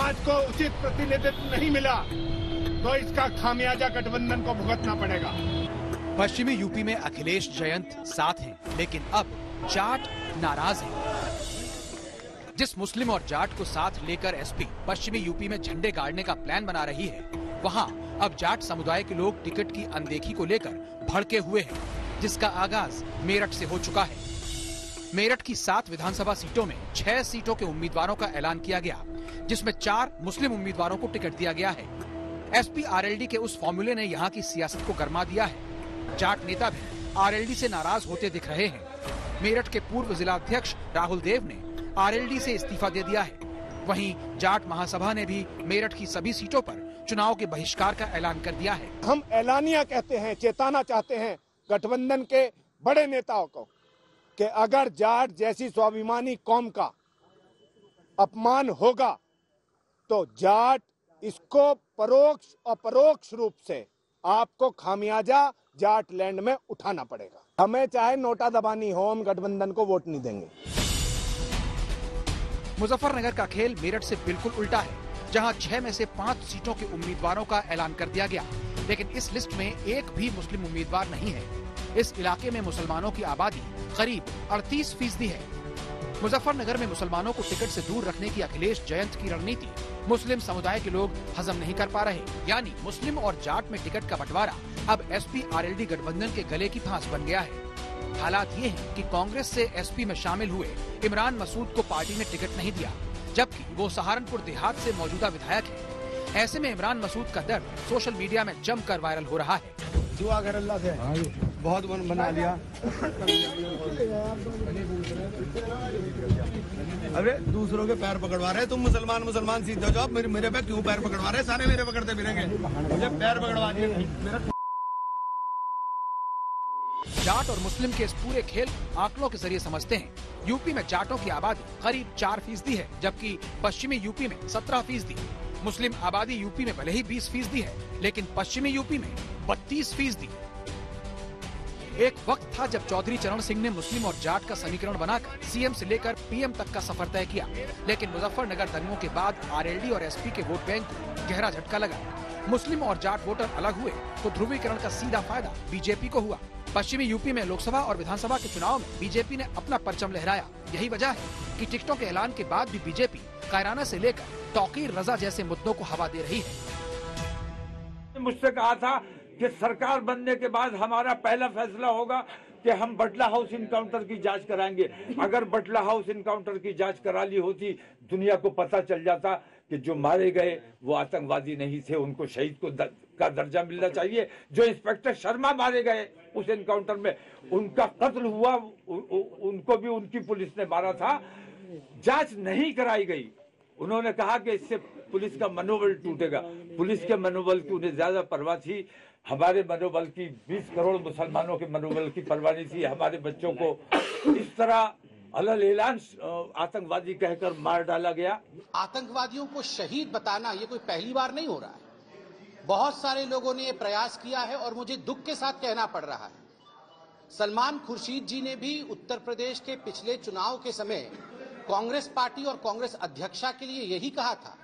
समाज को उचित प्रतिनिधित्व नहीं मिला तो इसका खामियाजा गठबंधन को भुगतना पड़ेगा। पश्चिमी यूपी में अखिलेश जयंत साथ हैं, लेकिन अब जाट नाराज हैं। जिस मुस्लिम और जाट को साथ लेकर एसपी पश्चिमी यूपी में झंडे गाड़ने का प्लान बना रही है, वहां अब जाट समुदाय के लोग टिकट की अनदेखी को लेकर भड़के हुए हैं, जिसका आगाज मेरठ से हो चुका है। मेरठ की 7 विधानसभा सीटों में 6 सीटों के उम्मीदवारों का ऐलान किया गया, जिसमें 4 मुस्लिम उम्मीदवारों को टिकट दिया गया है। एसपी आरएलडी के उस फॉर्मूले ने यहां की सियासत को गरमा दिया है। जाट नेता भी आरएलडी से नाराज होते दिख रहे हैं। मेरठ के पूर्व जिलाध्यक्ष राहुल देव ने आरएलडी से इस्तीफा दे दिया है। वहीं जाट महासभा ने भी मेरठ की सभी सीटों पर चुनाव के बहिष्कार का ऐलान कर दिया है। हम ऐलानिया कहते हैं, चेताना चाहते हैं गठबंधन के बड़े नेताओं को कि अगर जाट जैसी स्वाभिमानी कौम का अपमान होगा तो जाट इसको परोक्ष और परोक्ष रूप से आपको खामियाजा जाट लैंड में उठाना पड़ेगा। हमें चाहे नोटा दबानी हो, हम गठबंधन को वोट नहीं देंगे। मुजफ्फरनगर का खेल मेरठ से बिल्कुल उल्टा है, जहां 6 में से 5 सीटों के उम्मीदवारों का ऐलान कर दिया गया, लेकिन इस लिस्ट में एक भी मुस्लिम उम्मीदवार नहीं है। इस इलाके में मुसलमानों की आबादी करीब 38% है। मुजफ्फरनगर में मुसलमानों को टिकट से दूर रखने की अखिलेश जयंत की रणनीति मुस्लिम समुदाय के लोग हजम नहीं कर पा रहे, यानी मुस्लिम और जाट में टिकट का बंटवारा अब एसपी आरएलडी गठबंधन के गले की फांस बन गया है। हालात ये हैं कि कांग्रेस से एसपी में शामिल हुए इमरान मसूद को पार्टी ने टिकट नहीं दिया, जबकि वो सहारनपुर देहात से मौजूदा विधायक है। ऐसे में इमरान मसूद का दर्द सोशल मीडिया में जमकर वायरल हो रहा है। दुआ कर अल्लाह से, बहुत मन बना लिया। अरे दूसरों के पैर पकड़वा रहे, तुम मुसलमान सीधे जाओ, मेरे पे क्यों पैर पकड़वा रहे? सारे मेरे पकड़ते फिरेंगे, मुझे पैर पकड़वा दिए। जाट और मुस्लिम के इस पूरे खेल आंकड़ों के जरिए समझते हैं। यूपी में जाटों की आबादी करीब 4% है, जबकि पश्चिमी यूपी में 17%। मुस्लिम आबादी यूपी में भले ही 20% है, लेकिन पश्चिमी यूपी में 32%। एक वक्त था जब चौधरी चरण सिंह ने मुस्लिम और जाट का समीकरण बनाकर सीएम से लेकर पीएम तक का सफर तय किया, लेकिन मुजफ्फरनगर दंगों के बाद आरएलडी और एसपी के वोट बैंक को गहरा झटका लगा। मुस्लिम और जाट वोटर अलग हुए तो ध्रुवीकरण का सीधा फायदा बीजेपी को हुआ। पश्चिमी यूपी में लोकसभा और विधानसभा के चुनाव में बीजेपी ने अपना परचम लहराया। यही वजह है कि टिकटों के ऐलान के बाद भी बीजेपी कायराना से लेकर तौकीर रजा जैसे मुद्दों को हवा दे रही है। मुझसे कहा था कि सरकार बनने के बाद हमारा पहला फैसला होगा कि हम बटला हाउस इनकाउंटर की जांच कराएंगे। अगर बटला हाउस इनकाउंटर की जांच करा ली होती, दुनिया को पता चल जाता कि जो मारे गए वो आतंकवादी नहीं थे, उनको शहीद का दर्जा मिलना चाहिए। जो इंस्पेक्टर शर्मा मारे गए उस एनकाउंटर में, उनका कत्ल हुआ, उनको भी उनकी पुलिस ने मारा था। जांच नहीं कराई गई। उन्होंने कहा कि इससे पुलिस का मनोबल टूटेगा। पुलिस के मनोबल की उन्हें ज्यादा परवाह थी, हमारे मनोबल की, 20 करोड़ मुसलमानों के मनोबल की परवाह नहीं थी। हमारे बच्चों को इस तरह अलल ऐलान आतंकवादी कहकर मार डाला गया। आतंकवादियों को शहीद बताना ये कोई पहली बार नहीं हो रहा है। बहुत सारे लोगों ने ये प्रयास किया है और मुझे दुख के साथ कहना पड़ रहा है। सलमान खुर्शीद जी ने भी उत्तर प्रदेश के पिछले चुनाव के समय कांग्रेस पार्टी और कांग्रेस अध्यक्षा के लिए यही कहा था